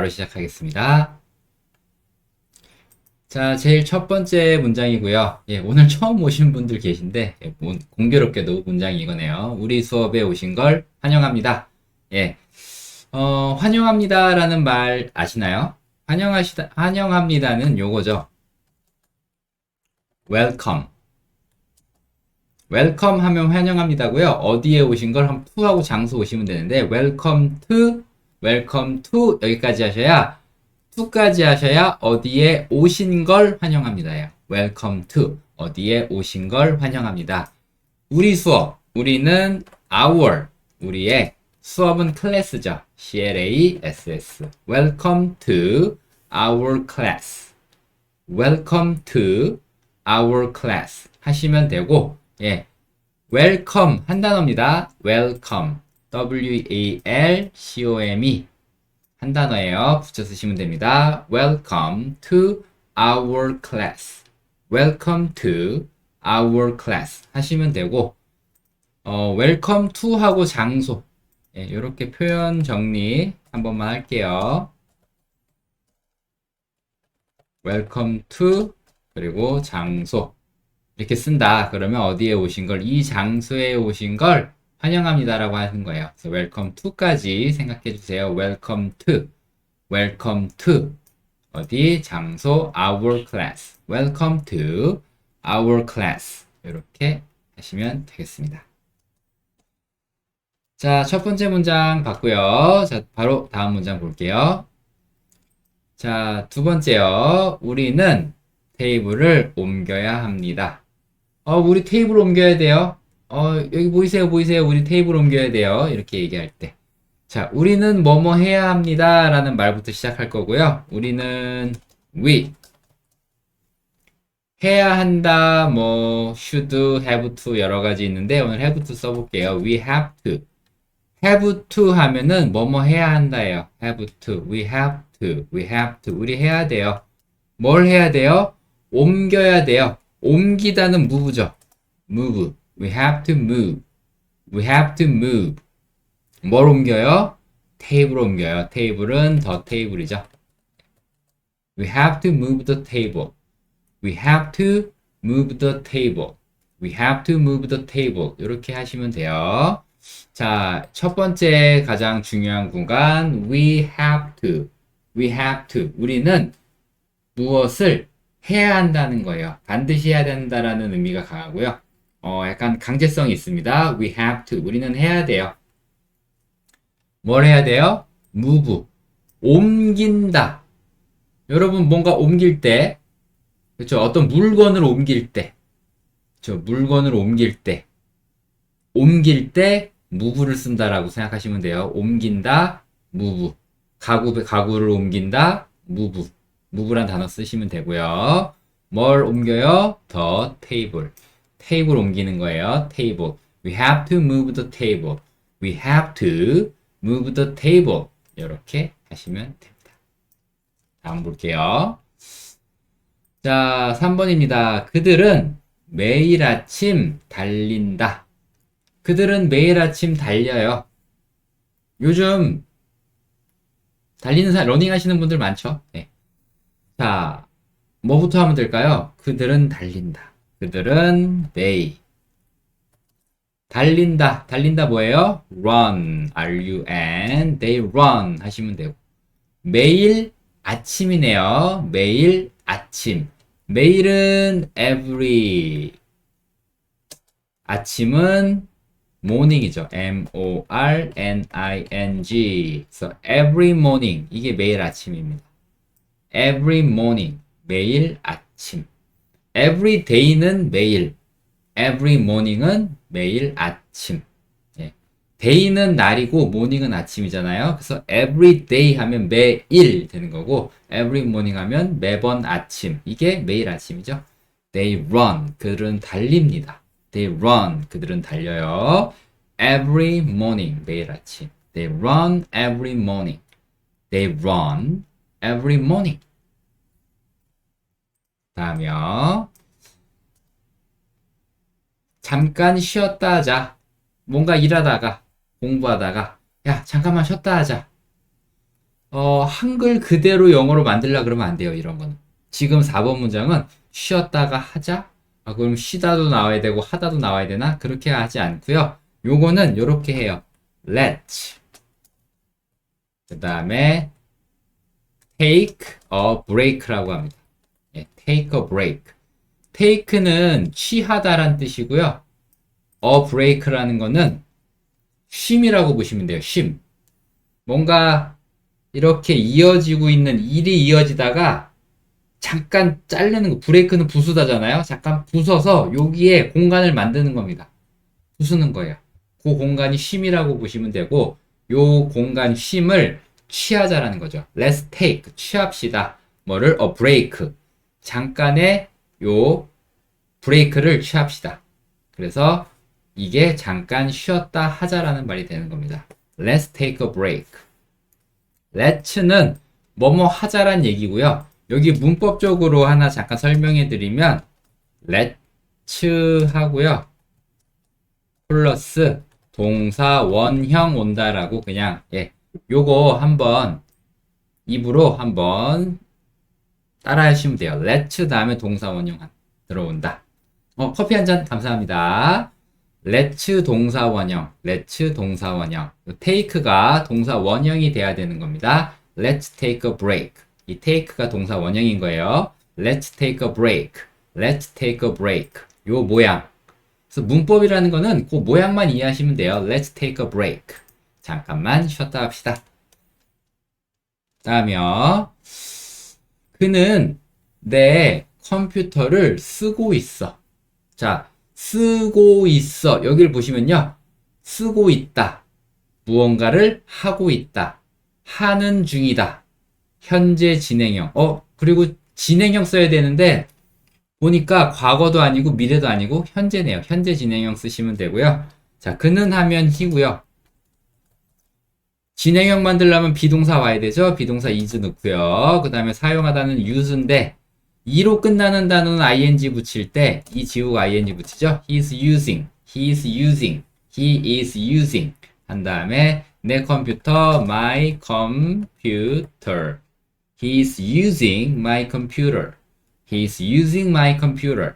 바로 시작하겠습니다. 자, 제일 첫 번째 문장이고요. 예, 오늘 처음 오신 분들 계신데, 공교롭게도 문장이 이거네요. 우리 수업에 오신 걸 환영합니다. 예, 환영합니다라는 말 아시나요? 환영합니다는 요거죠. welcome. welcome 하면 환영합니다고요. 어디에 오신 걸 한 투하고 장소 오시면 되는데, welcome to 여기까지 하셔야 to까지 하셔야 어디에 오신 걸 환영합니다요. welcome to 어디에 오신 걸 환영합니다. 우리 수업 우리는 our 우리의 수업은 클래스죠. class welcome to our class welcome to our class 하시면 되고 예 welcome 한 단어입니다. welcome welcome 한 단어예요. 붙여 쓰시면 됩니다. Welcome to our class. Welcome to our class 하시면 되고 welcome to 하고 장소 예, 이렇게 표현 정리 한 번만 할게요. Welcome to 그리고 장소 이렇게 쓴다. 그러면 어디에 오신 걸 이 장소에 오신 걸 환영합니다라고 하는 거예요. 그래서 welcome to까지 생각해 주세요. welcome to, welcome to 어디 장소 our class, welcome to our class 이렇게 하시면 되겠습니다. 자, 첫 번째 문장 봤고요. 자, 바로 다음 문장 볼게요. 자, 두 번째요. 우리는 테이블을 옮겨야 합니다. 우리 테이블 옮겨야 돼요. 여기 보이세요, 보이세요? 우리 테이블 옮겨야 돼요. 이렇게 얘기할 때. 자, 우리는 뭐뭐 해야 합니다. 라는 말부터 시작할 거고요. 우리는 we. 해야 한다, 뭐, should, have to 여러 가지 있는데, 오늘 have to 써볼게요. we have to. have to 하면은 뭐뭐 해야 한다예요. have to. we have to. we have to. 우리 해야 돼요. 뭘 해야 돼요? 옮겨야 돼요. 옮기다는 move죠. move. We have to move. We have to move. 뭘 옮겨요? 테이블 옮겨요. 테이블은 더 테이블이죠. We have to move the table. We have to move the table. We have to move the table. 이렇게 하시면 돼요. 자, 첫 번째 가장 중요한 구간 We have to. We have to. 우리는 무엇을 해야 한다는 거예요. 반드시 해야 된다라는 의미가 강하고요. 약간 강제성이 있습니다. We have to. 우리는 해야 돼요. 뭘 해야 돼요? move. 옮긴다. 여러분 뭔가 옮길 때, 그렇죠? 어떤 물건을 옮길 때, 그렇죠? 물건을 옮길 때 move를 쓴다라고 생각하시면 돼요. 옮긴다, move. 가구를 옮긴다, move. move란 단어 쓰시면 되고요. 뭘 옮겨요? the table. 테이블 옮기는 거예요. table. We have to move the table. We have to move the table. 이렇게 하시면 됩니다. 다음 볼게요. 자, 3번입니다. 그들은 매일 아침 달린다. 그들은 매일 아침 달려요. 요즘 러닝 하시는 분들 많죠? 네. 자, 뭐부터 하면 될까요? 그들은 달린다. 그들은 they 달린다. 달린다 뭐예요? run, run, they run 하시면 되고 매일 아침이네요. 매일 아침. 매일은 every 아침은 morning이죠. morning. 그래서 every morning 이게 매일 아침입니다. every morning 매일 아침. every day는 매일. every morning은 매일 아침. 예. day는 날이고 morning은 아침이잖아요. 그래서 every day 하면 매일 되는 거고 every morning 하면 매번 아침. 이게 매일 아침이죠. They run. 그들은 달립니다. They run. 그들은 달려요. Every morning. 매일 아침. They run every morning. They run every morning. 다음이요. 잠깐 쉬었다 하자. 뭔가 일하다가, 공부하다가, 야, 잠깐만 쉬었다 하자. 한글 그대로 영어로 만들려 그러면 안 돼요. 이런 거는. 지금 4번 문장은 쉬었다가 하자? 그럼 쉬다도 나와야 되고 하다도 나와야 되나? 그렇게 하지 않고요. 요거는 요렇게 해요. Let's. 그 다음에 take a break라고 합니다. 예, take a break. take는 취하다란 뜻이고요. a break라는 거는 쉼이라고 보시면 돼요. 쉼. 뭔가 이렇게 이어지고 있는 일이 이어지다가 잠깐 자르는 거, 브레이크는 부수다잖아요. 잠깐 부숴서 여기에 공간을 만드는 겁니다. 부수는 거예요. 그 공간이 쉼이라고 보시면 되고, 요 공간 쉼을 취하자라는 거죠. Let's take, 취합시다. 뭐를? A break. 잠깐의 요 브레이크를 취합시다. 그래서 이게 잠깐 쉬었다 하자라는 말이 되는 겁니다. Let's take a break. let'는 뭐뭐 하자란 얘기고요. 여기 문법적으로 하나 잠깐 설명해 드리면 let's 하고요. 플러스 동사 원형 온다라고 그냥 요거 한번 입으로 한번 따라 하시면 돼요. let's 다음에 동사 원형 들어온다. 커피 한 잔 감사합니다. let's 동사 원형, let's 동사 원형. take가 동사 원형이 돼야 되는 겁니다. let's take a break. 이 take가 동사 원형인 거예요. let's take a break. let's take a break. 요 모양. 그래서 문법이라는 거는 그 모양만 이해하시면 돼요. let's take a break. 잠깐만 쉬었다 합시다. 다음이요. 그는 내 컴퓨터를 쓰고 있어. 자, 쓰고 있어. 여기를 보시면요. 쓰고 있다. 무언가를 하고 있다. 하는 중이다. 현재 진행형. 그리고 진행형 써야 되는데 보니까 과거도 아니고 미래도 아니고 현재네요. 현재 진행형 쓰시면 되고요. 자, 그는 하면 he고요. 진행형 만들려면 비동사 와야 되죠. 비동사 is 넣고요. 그 다음에 사용하다는 use인데 2로 끝나는 단어는 ing 붙일 때 이 지우고 ing 붙이죠. He is using, he is using, he is using 한 다음에 내 컴퓨터, my computer. He is using my computer. He is using my computer.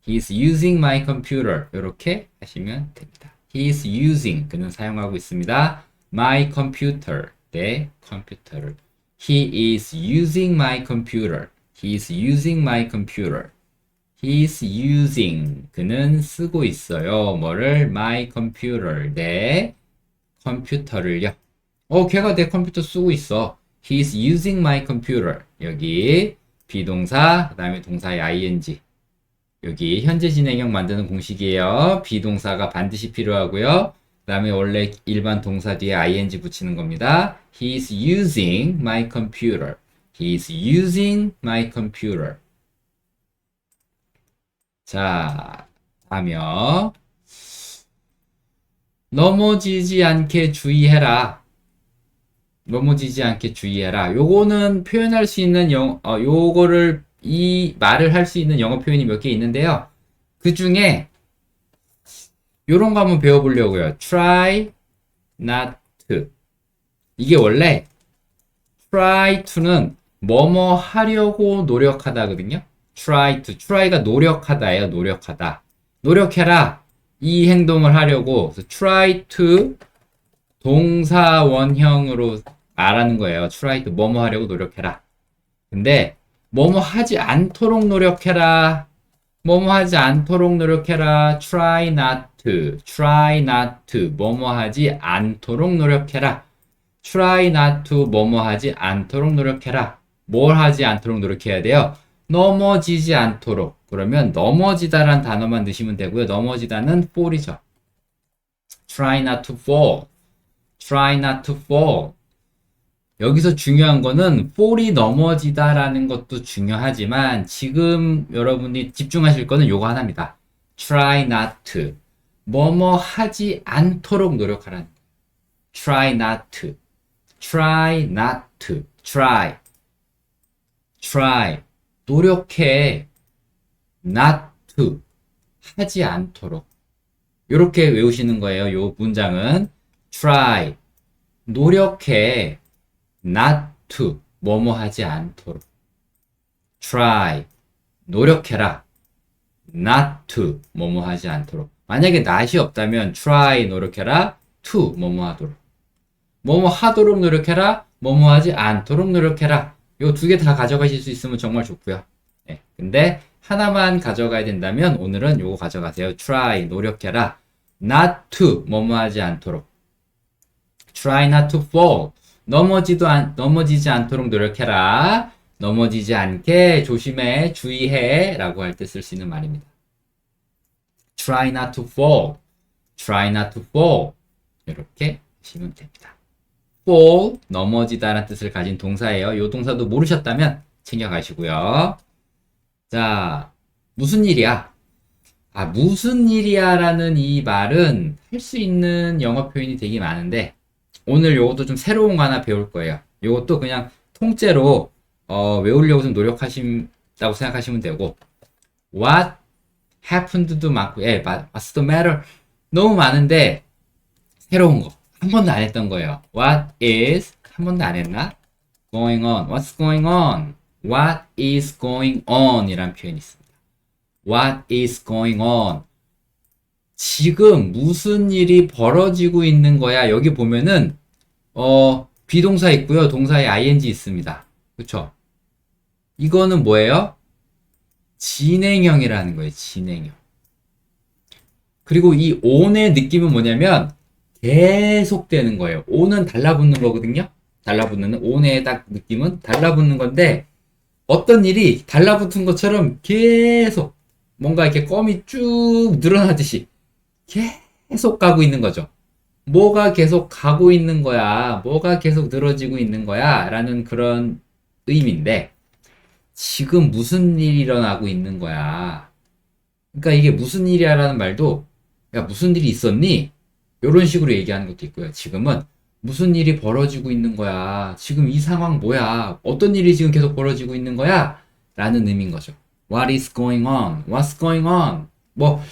He is using my computer. 이렇게 하시면 됩니다. He is using, 그는 사용하고 있습니다. My computer, 내 컴퓨터를. He is using my computer. He is using my computer. He is using, 그는 쓰고 있어요. 뭐를? My computer, 내 컴퓨터를요. 걔가 내 컴퓨터 쓰고 있어. He is using my computer. 여기 비동사, 그 다음에 동사의 ing. 여기 현재 진행형 만드는 공식이에요. 비동사가 반드시 필요하고요. 그 다음에 원래 일반 동사 뒤에 ing 붙이는 겁니다. He is using my computer. He is using my computer. 자, 다음이요. 넘어지지 않게 주의해라. 넘어지지 않게 주의해라. 요거는 표현할 수 있는 요거를 이 말을 할 수 있는 영어 표현이 몇 개 있는데요. 그 중에 요런 거 한번 배워보려고요. try not to. 이게 원래 try to는 뭐뭐 하려고 노력하다거든요. try to. try가 노력하다예요. 노력하다. 노력해라. 이 행동을 하려고. 그래서 try to 동사 원형으로 말하는 거예요. try to 뭐뭐 하려고 노력해라. 근데 뭐뭐 하지 않도록 노력해라. 뭐뭐 하지 않도록 노력해라. try not to. try not to. 뭐뭐 하지 않도록 노력해라. try not to. 뭐뭐 하지 않도록 노력해라. 뭘 하지 않도록 노력해야 돼요? 넘어지지 않도록. 그러면 넘어지다란 단어만 넣으시면 되고요. 넘어지다는 fall이죠. try not to fall. try not to fall. 여기서 중요한 거는 fall이 넘어지다라는 것도 중요하지만 지금 여러분이 집중하실 거는 요거 하나입니다. try not to. 뭐뭐 하지 않도록 노력하라는 거예요. try not to. try not to. try. try. 노력해. not to. 하지 않도록. 이렇게 외우시는 거예요. 요 문장은 try. 노력해. not to, 뭐뭐 하지 않도록. try, 노력해라. not to, 뭐뭐 하지 않도록. 만약에 not이 없다면 try, 노력해라. to, 뭐뭐 하도록. 뭐뭐 하도록 노력해라. 뭐뭐 하지 않도록 노력해라. 요 두 개 다 가져가실 수 있으면 정말 좋고요. 네, 근데 하나만 가져가야 된다면 오늘은 요거 가져가세요. try, 노력해라. not to, 뭐뭐 하지 않도록. try not to fall. 넘어지지 않도록 노력해라. 넘어지지 않게 조심해, 주의해 라고 할 때 쓸 수 있는 말입니다. try not to fall. try not to fall. 이렇게 하시면 됩니다. fall, 넘어지다라는 뜻을 가진 동사예요. 이 동사도 모르셨다면 챙겨가시고요. 자, 무슨 일이야? 무슨 일이야 라는 이 말은 할 수 있는 영어 표현이 되게 많은데 오늘 요것도 좀 새로운 거 하나 배울 거예요. 요것도 그냥 통째로 외우려고 좀 노력하신다고 생각하시면 되고 what happened도 많고 what's the matter 너무 많은데 새로운 거 한 번도 안 했던 거예요. what is 한 번도 안 했나? going on, what's going on? what is going on 이란 표현이 있습니다. what is going on? 지금 무슨 일이 벌어지고 있는 거야? 여기 보면은 비동사 있고요. 동사에 ing 있습니다. 그쵸? 이거는 뭐예요? 진행형이라는 거예요. 진행형. 그리고 이 on의 느낌은 뭐냐면 계속되는 거예요. on은 달라붙는 거거든요. 달라붙는 on의 딱 느낌은 달라붙는 건데 어떤 일이 달라붙은 것처럼 계속 뭔가 이렇게 껌이 쭉 늘어나듯이 계속 가고 있는 거죠. 뭐가 계속 가고 있는 거야? 뭐가 계속 늘어지고 있는 거야? 라는 그런 의미인데 지금 무슨 일이 일어나고 있는 거야? 그러니까 이게 무슨 일이야 라는 말도 야 무슨 일이 있었니? 이런 식으로 얘기하는 것도 있고요. 지금은 무슨 일이 벌어지고 있는 거야? 지금 이 상황 뭐야? 어떤 일이 지금 계속 벌어지고 있는 거야? 라는 의미인 거죠. What is going on? What's going on? 뭐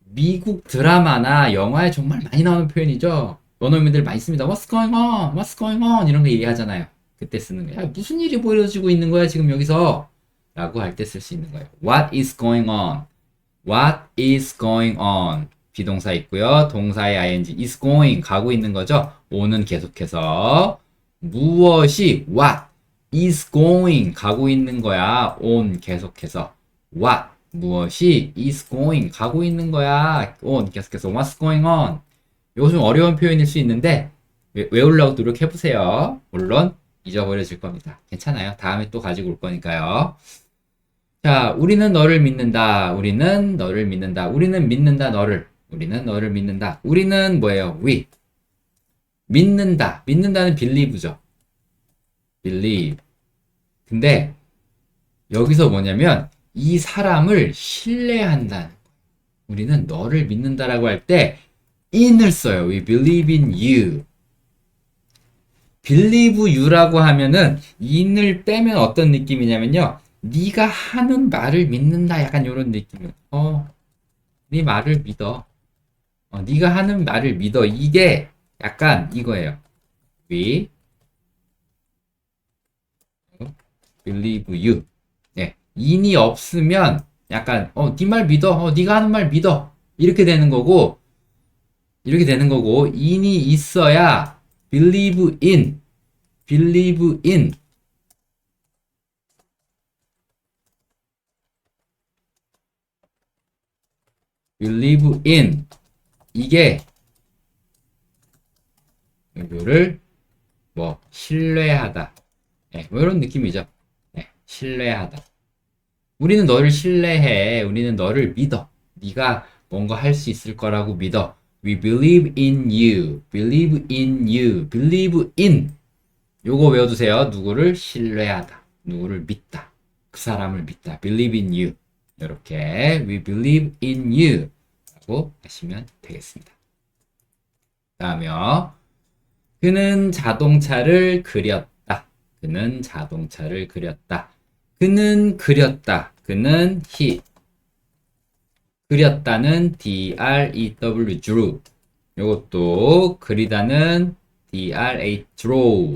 미국 드라마나 영화에 정말 많이 나오는 표현이죠. 원어민들 많이 씁니다. What's going on? What's going on? 이런 거 얘기하잖아요. 그때 쓰는 거예요. 무슨 일이 벌어지고 있는 거야 지금 여기서? 라고 할 때 쓸 수 있는 거예요. What is going on? What is going on? 비동사 있고요. 동사의 ing is going 가고 있는 거죠. on은 계속해서 무엇이 what is going 가고 있는 거야. on 계속해서 what 무엇이 is going 가고 있는 거야. on 계속해서 what's going on. 이거 좀 어려운 표현일 수 있는데 외우려고 노력해 보세요. 물론 잊어버려질 겁니다. 괜찮아요. 다음에 또 가지고 올 거니까요. 자, 우리는 너를 믿는다. 우리는 너를 믿는다. 우리는 믿는다 너를. 우리는 너를 믿는다. 우리는 뭐예요? we. 믿는다. 믿는다는 believe죠. believe. 근데 여기서 뭐냐면 이 사람을 신뢰한다. 우리는 너를 믿는다라고 할 때 in을 써요. We believe in you. believe you라고 하면은 in을 빼면 어떤 느낌이냐면요. 네가 하는 말을 믿는다. 약간 이런 느낌이에요. 네 말을 믿어. 네가 하는 말을 믿어. 이게 약간 이거예요. We believe you. 네. in이 없으면 약간 네 말 믿어. 네가 하는 말 믿어. 이렇게 되는 거고 in이 있어야 believe in 이게 이거를 뭐 신뢰하다. 네, 뭐 이런 느낌이죠. 네, 신뢰하다. 우리는 너를 신뢰해. 우리는 너를 믿어. 네가 뭔가 할 수 있을 거라고 믿어. We believe in you. Believe in you. Believe in. 요거 외워두세요. 누구를 신뢰하다. 누구를 믿다. 그 사람을 믿다. Believe in you. 이렇게 We believe in you. 라고 하시면 되겠습니다. 다음이요. 그는 자동차를 그렸다. 그는 자동차를 그렸다. 그는 그렸다. 그는 he. 그렸다는 drew, drew. 요것도 그리다는 dra, draw.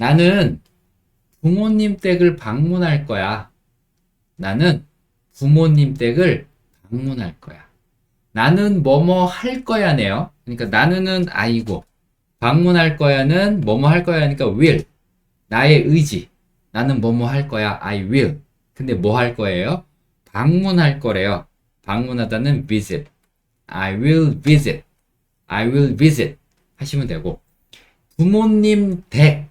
나는 부모님 댁을 방문할 거야. 나는 부모님 댁을 방문할 거야. 나는 뭐뭐 할 거야네요. 그러니까 나는은 아이고, 방문할 거야는 뭐뭐 할 거야니까 will. 나의 의지. 나는 뭐뭐 할 거야. I will. 근데 뭐 할 거예요? 방문할 거래요. 방문하다는 visit. I will visit. I will visit. 하시면 되고. 부모님 댁,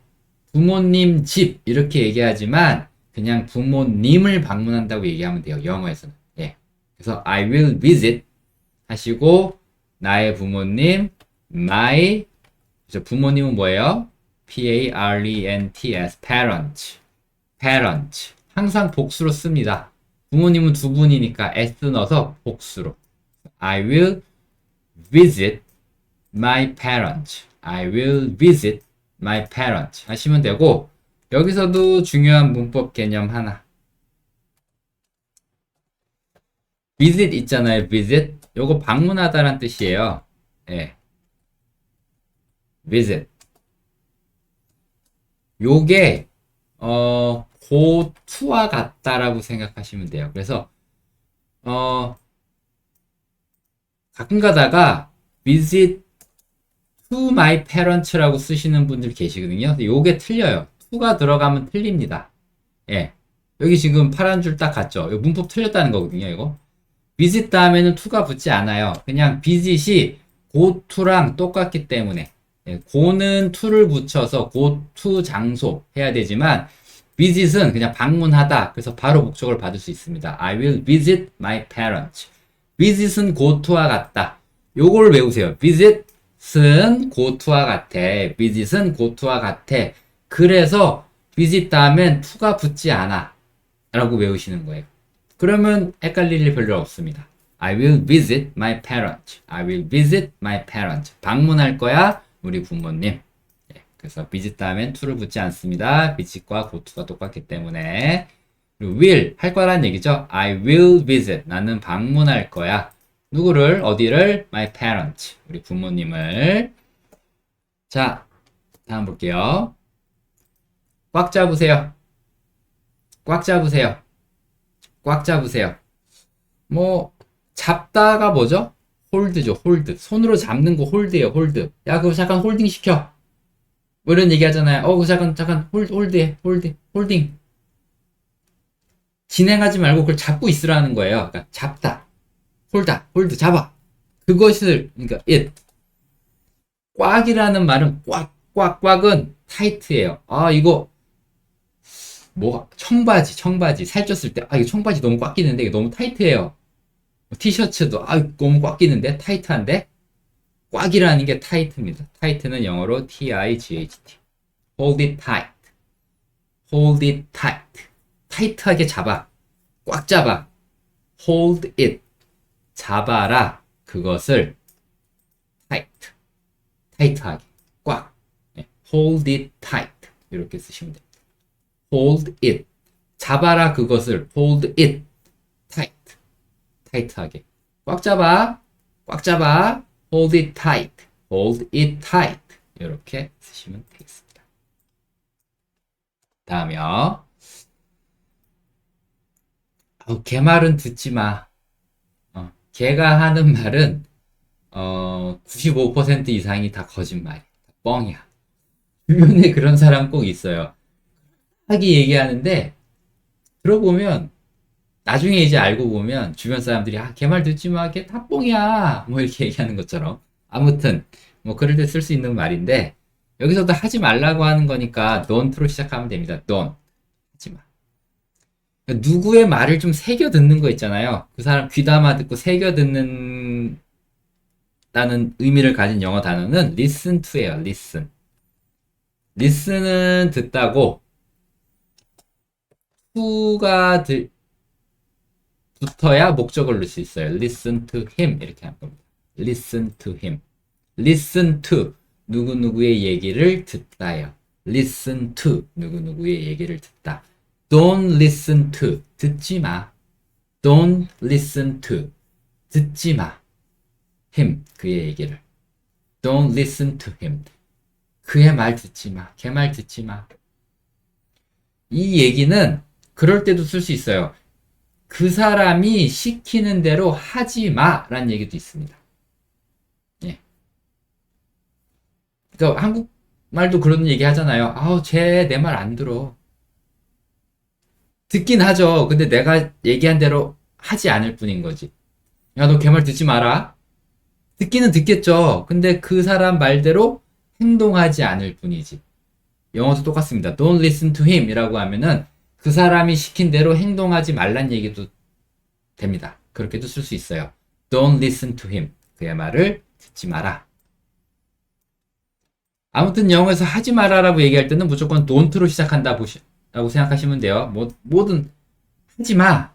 부모님 집 이렇게 얘기하지만 그냥 부모님을 방문한다고 얘기하면 돼요. 영어에서는. 예. 그래서 I will visit 하시고 나의 부모님, my 그래서 부모님은 뭐예요? P-A-R-E-N-T-S, parents. parents. 항상 복수로 씁니다. 부모님은 두 분이니까 s 넣어서 복수로. I will visit my parents. I will visit my parents. 하시면 되고, 여기서도 중요한 문법 개념 하나. visit 있잖아요, visit. 요거 방문하다란 뜻이에요. 예. visit. 요게, go to와 같다라고 생각하시면 돼요. 그래서, 가끔 가다가 visit to my parents라고 쓰시는 분들 계시거든요. 요게 틀려요. to가 들어가면 틀립니다. 예. 여기 지금 파란 줄 딱 갔죠? 문법 틀렸다는 거거든요, 이거. visit 다음에는 to가 붙지 않아요. 그냥 visit이 go to랑 똑같기 때문에. 예, go는 to를 붙여서 go to 장소 해야 되지만, visit은 그냥 방문하다. 그래서 바로 목적을 받을 수 있습니다. I will visit my parents. visit은 go to와 같다. 요걸 외우세요. visit은 go to와 같아. visit은 go to와 같아. 그래서 visit 다음엔 to가 붙지 않아. 라고 외우시는 거예요. 그러면 헷갈릴 일 별로 없습니다. I will visit my parents. I will visit my parents. 방문할 거야, 우리 부모님. 예, 그래서 visit 다음엔 to를 붙지 않습니다. visit과 go to가 똑같기 때문에. will 할 거라는 얘기죠. I will visit. 나는 방문할 거야. 누구를? 어디를? My parents. 우리 부모님을. 자, 다음 볼게요. 꽉 잡으세요. 꽉 잡으세요. 꽉 잡으세요. 뭐 잡다가 뭐죠? 홀드죠. 홀드. 손으로 잡는 거 홀드예요. 홀드. 야, 그거 잠깐 홀딩 시켜. 뭐 이런 얘기 하잖아요. 그거 잠깐 홀드해. 홀딩. 진행하지 말고 그걸 잡고 있으라는 거예요. 그러니까 잡다. 홀드, 잡아. 그것을, 그러니까 it. 꽉이라는 말은 꽉은 타이트예요. 아, 이거 뭐 청바지 살쪘을 때 이거 청바지 너무 꽉 끼는데 이게 너무 타이트해요. 티셔츠도 너무 꽉 끼는데 타이트한데 꽉이라는 게 타이트입니다. 타이트는 영어로 T-I-G-H-T. hold it tight. hold it tight. 타이트하게 잡아. 꽉 잡아. hold it. 잡아라. 그것을 tight. 타이트하게. 꽉. hold it tight. 이렇게 쓰시면 됩니다. hold it. 잡아라 그것을 hold it tight. 타이트하게. 꽉 잡아. hold it tight. hold it tight. 이렇게 쓰시면 되겠습니다. 다음이요. 걔 말은 듣지 마. 걔가 하는 말은 95% 이상이 다 거짓말이야. 뻥이야. 주변에 그런 사람 꼭 있어요. 하기 얘기하는데 들어보면 나중에 이제 알고 보면 주변 사람들이 걔 말 듣지 마, 걔 다 뻥이야 뭐 이렇게 얘기하는 것처럼. 아무튼 뭐 그럴 때 쓸 수 있는 말인데 여기서도 하지 말라고 하는 거니까 don't로 시작하면 됩니다. don't. 하지 마. 누구의 말을 좀 새겨 듣는 거 있잖아요. 그 사람 귀담아 듣고 새겨 듣는 다는 의미를 가진 영어 단어는 listen to예요. listen. listen은 듣다고 to가 붙어야 목적을 넣을 수 있어요. listen to him 이렇게 하는 겁니다. listen to him. listen to 누구누구의 얘기를 듣다요. listen to 누구누구의 얘기를 듣다. don't listen to 듣지 마. don't listen to 듣지 마. him 그의 얘기를. don't listen to him 그의 말 듣지 마. 걔 말 듣지 마. 이 얘기는 그럴 때도 쓸 수 있어요. 그 사람이 시키는 대로 하지 마라는 얘기도 있습니다. 예. 그러니까 한국말도 그런 얘기 하잖아요. 아우, 쟤 내 말 안 들어. 듣긴 하죠. 근데 내가 얘기한 대로 하지 않을 뿐인 거지. 야, 너 걔 말 듣지 마라. 듣기는 듣겠죠. 근데 그 사람 말대로 행동하지 않을 뿐이지. 영어도 똑같습니다. Don't listen to him 이라고 하면은 그 사람이 시킨 대로 행동하지 말란 얘기도 됩니다. 그렇게도 쓸 수 있어요. Don't listen to him. 그의 말을 듣지 마라. 아무튼 영어에서 하지 마라라고 얘기할 때는 무조건 don't로 시작한다 라고 생각하시면 돼요. 뭐든 하지 마.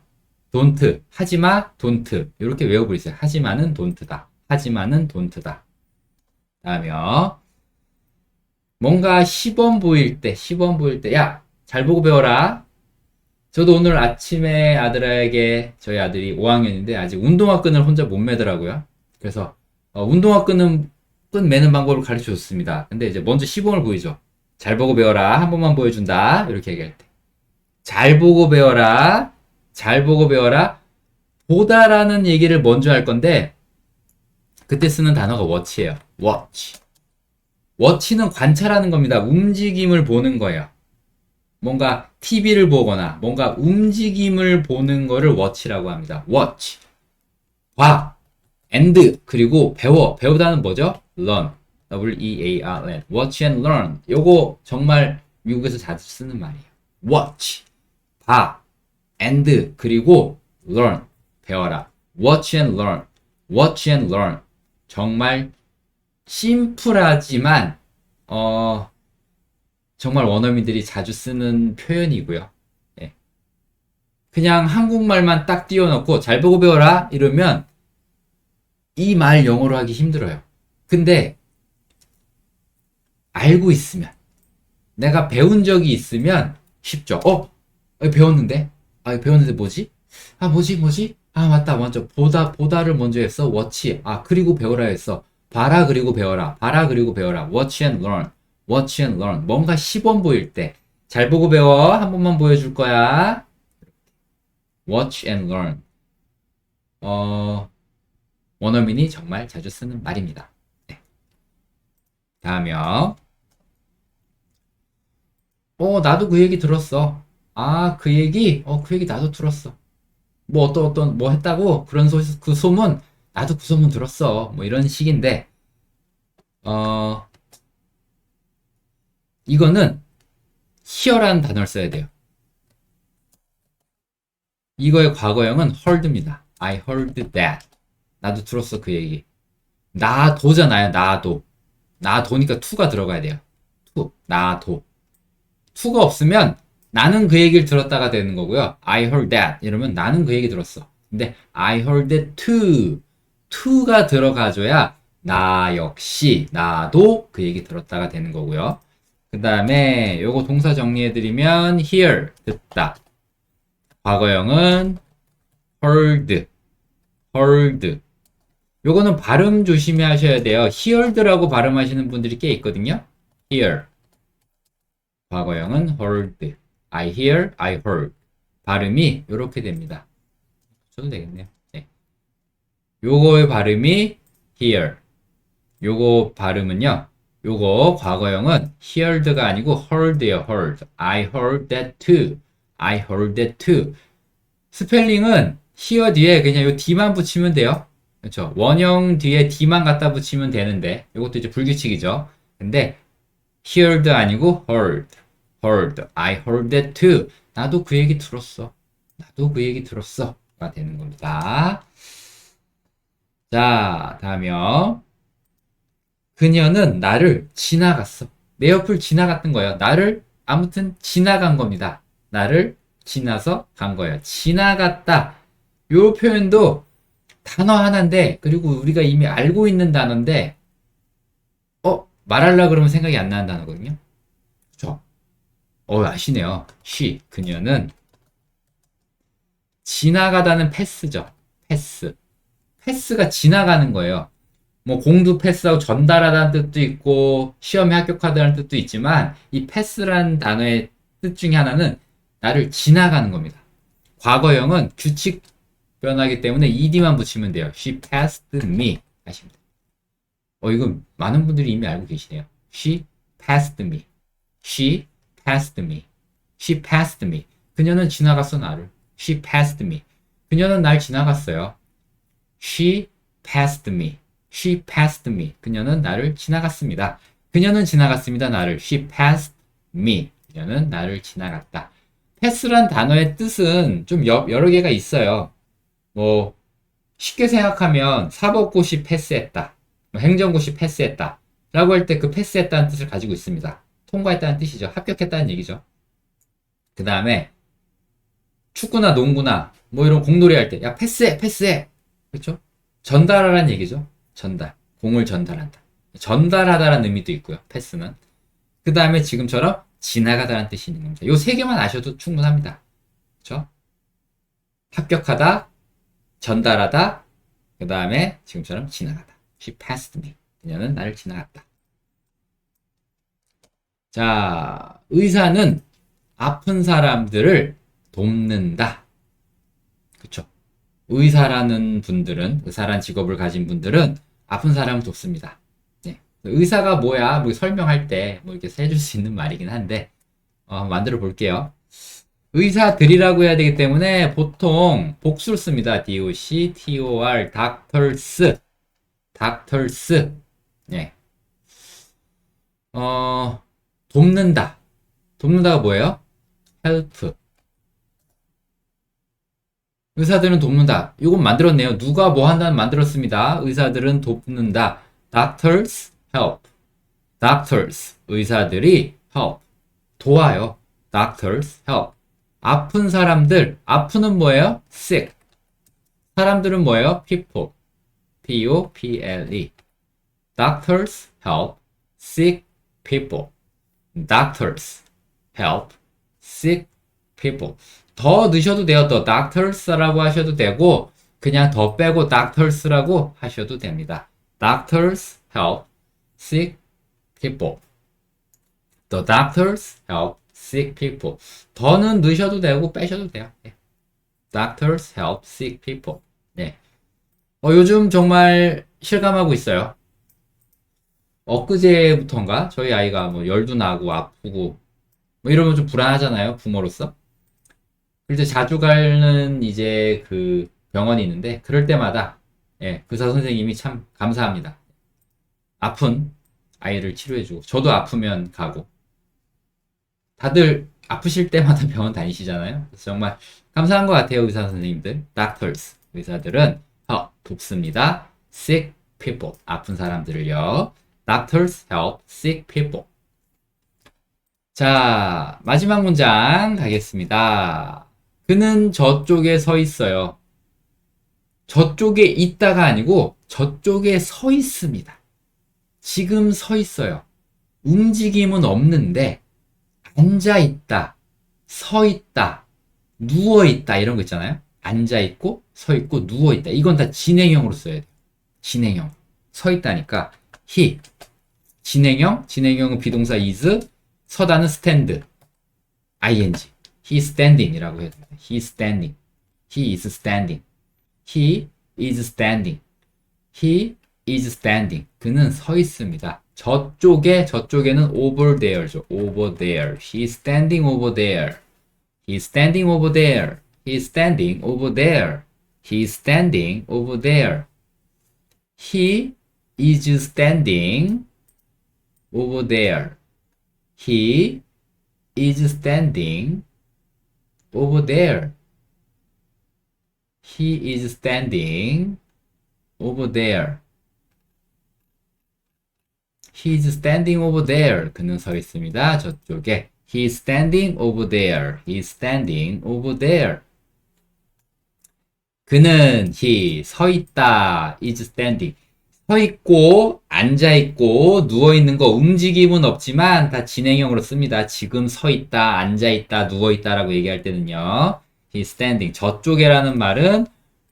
don't. 하지 마. don't. 이렇게 외워버리세요. 하지 마는 don't다. 하지 마는 don't다. 다음이요. 뭔가 시범 보일 때, 야, 잘 보고 배워라. 저도 오늘 아침에 아들에게, 저희 아들이 5학년인데 아직 운동화 끈을 혼자 못 매더라고요. 그래서 운동화 끈 매는 방법을 가르쳐 줬습니다. 근데 이제 먼저 시범을 보이죠. 잘 보고 배워라. 한 번만 보여준다. 이렇게 얘기할 때. 잘 보고 배워라. 잘 보고 배워라. 보다라는 얘기를 먼저 할 건데 그때 쓰는 단어가 watch예요. watch. watch는 관찰하는 겁니다. 움직임을 보는 거예요. 뭔가 TV를 보거나 뭔가 움직임을 보는 거를 watch라고 합니다. watch. 봐. and 그리고 배우다는 뭐죠? learn. W-E-A-R-N. watch and learn. 요거 정말 미국에서 자주 쓰는 말이에요. watch. 봐. and 그리고 learn. 배워라. watch and learn. watch and learn. 정말 심플하지만 정말 원어민들이 자주 쓰는 표현이고요. 예. 그냥 한국말만 딱 띄워놓고 잘 보고 배워라 이러면 이 말 영어로 하기 힘들어요. 근데 알고 있으면 내가 배운 적이 있으면 쉽죠. 배웠는데? 배웠는데 뭐지? 뭐지? 맞다. 먼저 보다를 먼저 했어. watch. 그리고 배워라 했어. 봐라 그리고 배워라. 봐라 그리고 배워라. watch and learn. watch and learn. 뭔가 시범 보일 때. 잘 보고 배워. 한 번만 보여줄 거야. watch and learn. 원어민이 정말 자주 쓰는 말입니다. 네. 다음이요. 나도 그 얘기 들었어. 그 얘기 나도 들었어. 뭐 뭐 했다고? 그 소문, 나도 그 소문 들었어. 뭐 이런 식인데, 이거는 hear라는 단어를 써야 돼요. 이거의 과거형은 heard입니다. I heard that. 나도 들었어, 그 얘기. 나도잖아요, 나도. 나도니까 to가 들어가야 돼요. to, 나도. to가 없으면 나는 그 얘기를 들었다가 되는 거고요. I heard that 이러면 나는 그 얘기 들었어. 근데 I heard that too. to가 들어가줘야 나 역시 나도 그 얘기 들었다가 되는 거고요. 그 다음에 요거 동사 정리해드리면 hear 듣다. 과거형은 heard. 요거는 발음 조심히 하셔야 돼요. heard라고 발음하시는 분들이 꽤 있거든요. hear. 과거형은 heard. I hear, I heard. 발음이 이렇게 됩니다. 붙여도 되겠네요. 네. 요거의 발음이 hear. 요거 발음은요. 요거 과거형은 heard가 아니고 heard예요. heard. I heard that too. I heard that too. 스펠링은 hear 뒤에 그냥 요 d만 붙이면 돼요. 그렇죠. 원형 뒤에 d만 갖다 붙이면 되는데 요것도 이제 불규칙이죠. 근데 heard 아니고 heard. I heard that too. 나도 그 얘기 들었어. 가 되는 겁니다. 자, 다음이요. 그녀는 나를 지나갔어. 내 옆을 지나갔던 거예요. 나를 아무튼 지나간 겁니다. 나를 지나서 간 거예요. 지나갔다. 요 표현도 단어 하나인데, 그리고 우리가 이미 알고 있는 단어인데, 말하려고 그러면 생각이 안 나는 단어거든요. 그쵸? 아시네요. 그녀는 지나가다는 패스죠. 패스가 지나가는 거예요. 뭐 공도 패스하고 전달하다는 뜻도 있고 시험에 합격하다는 뜻도 있지만 이 패스라는 단어의 뜻 중에 하나는 나를 지나가는 겁니다. 과거형은 규칙 변하기 때문에 ed만 붙이면 돼요. She passed me 하십니다. 이거 많은 분들이 이미 알고 계시네요. She passed me. She passed me. She passed me. 그녀는 지나갔어, 나를. She passed me. 그녀는 날 지나갔어요. She passed me. She passed me. 그녀는 나를 지나갔습니다. 그녀는 지나갔습니다, 나를. She passed me. 그녀는 나를 지나갔다. 패스란 단어의 뜻은 좀 여러 개가 있어요. 뭐 쉽게 생각하면 사법고시 패스했다. 뭐 행정고시 패스했다. 라고 할 때 그 패스했다는 뜻을 가지고 있습니다. 통과했다는 뜻이죠. 합격했다는 얘기죠. 그 다음에 축구나 농구나 뭐 이런 공놀이 할 때 야 패스해 패스해. 그렇죠? 전달하라는 얘기죠. 전달. 공을 전달한다. 전달하다라는 의미도 있고요. 패스는. 그 다음에 지금처럼 지나가다라는 뜻이 있는 겁니다. 요 세 개만 아셔도 충분합니다. 그렇죠? 합격하다, 전달하다, 그 다음에 지금처럼 지나가다. She passed me. 그녀는 나를 지나갔다. 자, 의사는 아픈 사람들을 돕는다. 그쵸? 의사라는 분들은, 의사란 직업을 가진 분들은 아픈 사람을 돕습니다. 네. 의사가 뭐야? 뭐 설명할 때 뭐 이렇게 해줄 수 있는 말이긴 한데, 만들어 볼게요. 의사들이라고 해야 되기 때문에 보통 복수를 씁니다. DOC, TOR, doctors, doctors. 네. 돕는다. 돕는다가 뭐예요? help. 의사들은 돕는다. 이건 만들었네요. 누가 뭐 한다는 만들었습니다. 의사들은 돕는다. Doctors help. Doctors. 의사들이 help. 도와요. Doctors help. 아픈 사람들. 아프는 뭐예요? sick. 사람들은 뭐예요? people. P-O-P-L-E. Doctors help sick people. Doctors help sick people. 더 넣으셔도 돼요. 더 doctors라고 하셔도 되고 그냥 더 빼고 doctors라고 하셔도 됩니다. Doctors help sick people. The doctors help sick people. 더는 넣으셔도 되고 빼셔도 돼요. 네. Doctors help sick people. 네. 요즘 정말 실감하고 있어요. 엊그제부턴가 저희 아이가 뭐 열도 나고 아프고 뭐 이러면 좀 불안하잖아요. 부모로서. 그래서 자주 가는 이제 그 병원이 있는데 그럴 때마다 예, 의사 선생님이 참 감사합니다. 아픈 아이를 치료해주고 저도 아프면 가고 다들 아프실 때마다 병원 다니시잖아요. 그래서 정말 감사한 것 같아요. 의사 선생님들, doctors 의사들은 돕습니다. sick people 아픈 사람들을요. Doctors help sick people. 자, 마지막 문장 가겠습니다. 그는 저쪽에 서 있어요. 저쪽에 있다가 아니고 저쪽에 서 있습니다. 지금 서 있어요. 움직임은 없는데 앉아 있다, 서 있다, 누워 있다 이런 거 있잖아요. 앉아 있고 서 있고 누워 있다. 이건 다 진행형으로 써야 돼요. 진행형. 서 있다니까 he. 진행형은 비동사 is, 서다는 stand, ing. he standing이라고 해야 됩니다. he standing. he is standing. he is standing. he is standing. 그는 서 있습니다. 저쪽에는 over there죠. over there. he is standing over there. he is standing over there. he is standing over there. he is standing over there. he is standing over there. he is standing over there. he is standing over there. he is standing over there. 그는 서 있습니다. 저쪽에. he is standing over there. he is standing over there. 그는 he 서 있다. is standing. 서 있고 앉아 있고 누워 있는 거 움직임은 없지만 다 진행형으로 씁니다. 지금 서 있다, 앉아 있다, 누워 있다라고 얘기할 때는요. he is standing. 저쪽에라는 말은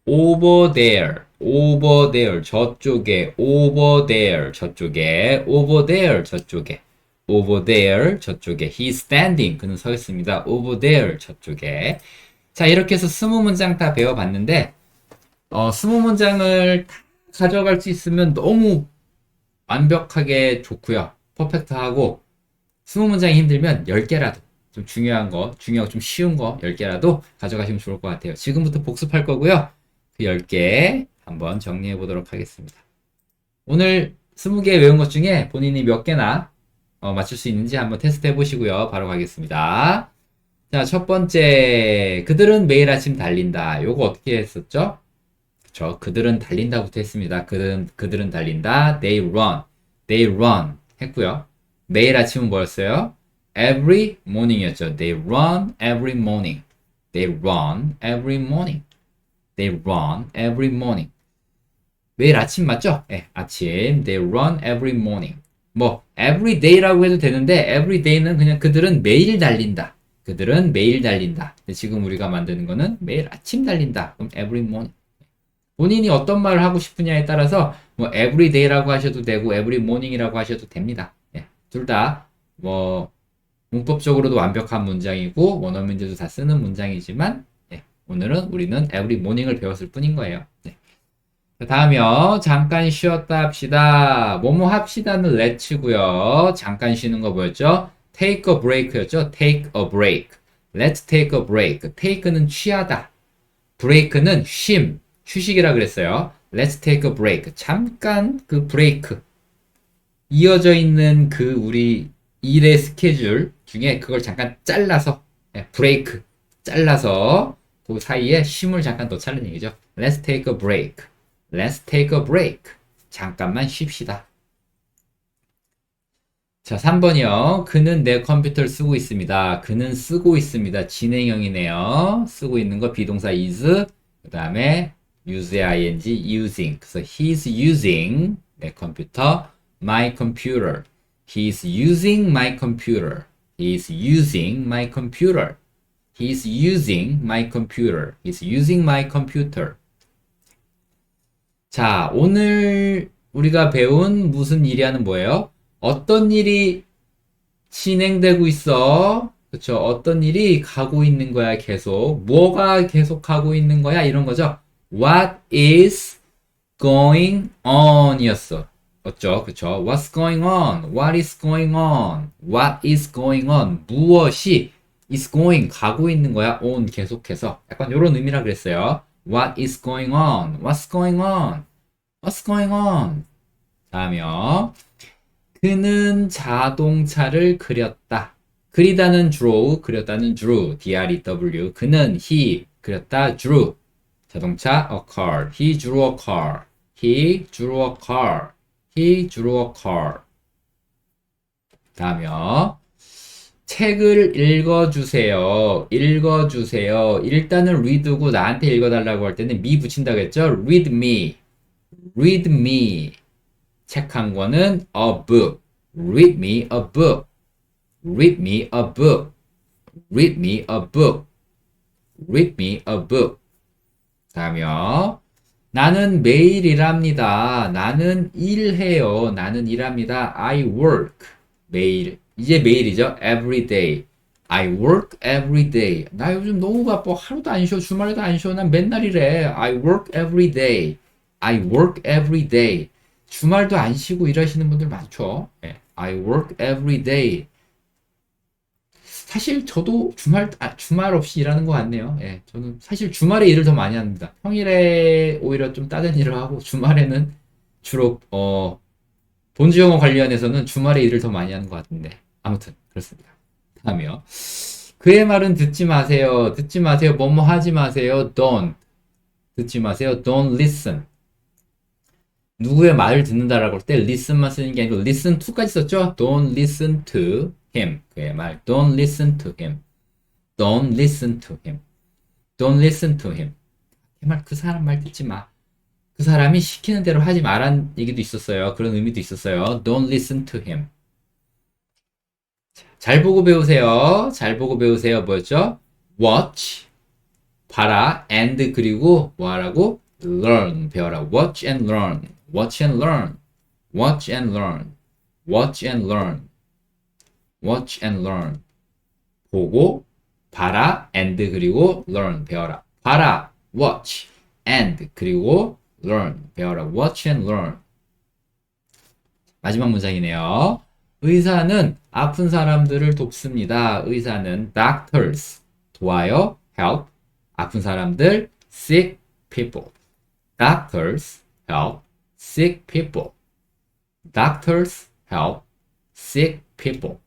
over there. over there 저쪽에 over there 저쪽에 over there 저쪽에 over there 저쪽에. He's standing. 그는 서 있습니다. over there 저쪽에. 자, 이렇게 해서 20문장 다 배워봤는데 20문장을 다 가져갈 수 있으면 너무 완벽하게 좋고요. 퍼펙트하고 20문장이 힘들면 10개라도 좀 중요하고 좀 쉬운 거 10개라도 가져가시면 좋을 것 같아요. 지금부터 복습할 거고요. 그 10개 한번 정리해 보도록 하겠습니다. 오늘 20개 외운 것 중에 본인이 몇 개나 맞출 수 있는지 한번 테스트 해 보시고요. 바로 가겠습니다. 자, 첫 번째, 그들은 매일 아침 달린다. 요거 어떻게 했었죠? 그쵸, 그들은 달린다부터 했습니다. 그들은 달린다. They run 했고요. 매일 아침은 뭐였어요? Every morning이었죠. They run every morning. They run every morning. They run every morning. 매일 아침 맞죠? 네, 아침. They run every morning. 뭐 every day라고 해도 되는데 every day는 그냥 그들은 매일 달린다. 그들은 매일 달린다. 근데 지금 우리가 만드는 거는 매일 아침 달린다. 그럼 every morning. 본인이 어떤 말을 하고 싶으냐에 따라서 뭐 every day라고 하셔도 되고 every morning이라고 하셔도 됩니다. 예, 둘 다 뭐 문법적으로도 완벽한 문장이고 원어민들도 다 쓰는 문장이지만 예, 오늘은 우리는 every morning을 배웠을 뿐인 거예요. 네. 다음이요. 잠깐 쉬었다 합시다. 뭐뭐 합시다는 let's고요. 잠깐 쉬는 거 뭐였죠? take a break였죠. take a break. Let's take a break. take는 취하다. break는 쉼, 휴식이라 그랬어요. Let's take a break. 잠깐 그 브레이크. 이어져 있는 그 우리 일의 스케줄 중에 그걸 잠깐 잘라서 브레이크 잘라서 그 사이에 쉼을 잠깐 넣자는 얘기죠. Let's take a break. Let's take a break. 잠깐만 쉽시다. 자, 3번이요. 그는 내 컴퓨터를 쓰고 있습니다. 그는 쓰고 있습니다. 진행형이네요. 쓰고 있는 거 비동사 is, 그 다음에 use의 ing, using. 그래서 he's using 내 컴퓨터, my computer. He's using my computer. He's using my computer. He's using my computer. He's using my computer. 자, 오늘 우리가 배운 무슨 일이야는 뭐예요? 어떤 일이 진행되고 있어? 그쵸? 어떤 일이 가고 있는 거야, 계속. 뭐가 계속 가고 있는 거야? 이런 거죠. What is going on 이었어. 맞죠? 그쵸? What's going on? What is going on? What is going on? 무엇이 is going, 가고 있는 거야? on, 계속해서. 약간 요런 의미라 그랬어요. What is going on? What's going on? What's going on? 다음이요. 그는 자동차를 그렸다. 그리다는 draw, 그렸다는 drew, D-R-E-W. 그는 he, 그렸다, drew. 자동차, a car. He drew a car. He drew a car. He drew a car. 다음이요. 책을 읽어주세요. 읽어주세요. 일단은 read고 나한테 읽어달라고 할 때는 me 붙인다고 했죠? read me. read me. 책 한 권은 a book. read me a book. read me a book. read me a book. read me a book. 다음이요. 나는 매일 일합니다. 나는 일해요. 나는 일합니다. I work. 매일. 이제 매일이죠. every day. I work every day. 나 요즘 너무 바빠. 하루도 안 쉬어. 주말에도 안 쉬어. 난 맨날 일해. I work every day. I work every day. 주말도 안 쉬고 일하시는 분들 많죠. I work every day. 사실 저도 주말 없이 일하는 것 같네요. 저는 사실 주말에 일을 더 많이 합니다. 평일에 오히려 좀 다른 일을 하고 주말에는 주로 본주 영어 관련해서는 주말에 일을 더 많이 하는 것 같은데 아무튼 그렇습니다. 다음이요. 그의 말은 듣지 마세요. 듣지 마세요. 뭐뭐 하지 마세요. Don't. 듣지 마세요. Don't listen. 누구의 말을 듣는다라고 할 때 listen만 쓰는 게 아니고 listen to까지 썼죠? Don't listen to him. 그의 말. Don't listen to him. Don't listen to him. Don't listen to him. 그 사람 말 듣지 마. 그 사람이 시키는 대로 하지 마란 얘기도 있었어요. 그런 의미도 있었어요. Don't listen to him. 잘 보고 배우세요. 잘 보고 배우세요. 뭐였죠? Watch. 봐라. And 그리고 뭐 하라고? Learn. 배워라. Watch and learn. Watch and learn. Watch and learn. Watch and learn. watch and learn. 보고, 봐라, and 그리고 learn, 배워라. 봐라, watch, and 그리고 learn, 배워라. watch and learn. 마지막 문장이네요. 의사는 아픈 사람들을 돕습니다. 의사는 doctors, 도와요, help. 아픈 사람들, sick people. doctors help sick people. doctors help sick people.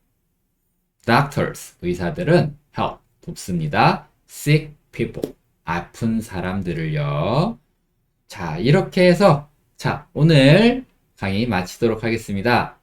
doctors, 의사들은 help, 돕습니다. sick people, 아픈 사람들을요. 자, 이렇게 해서 자, 오늘 강의 마치도록 하겠습니다.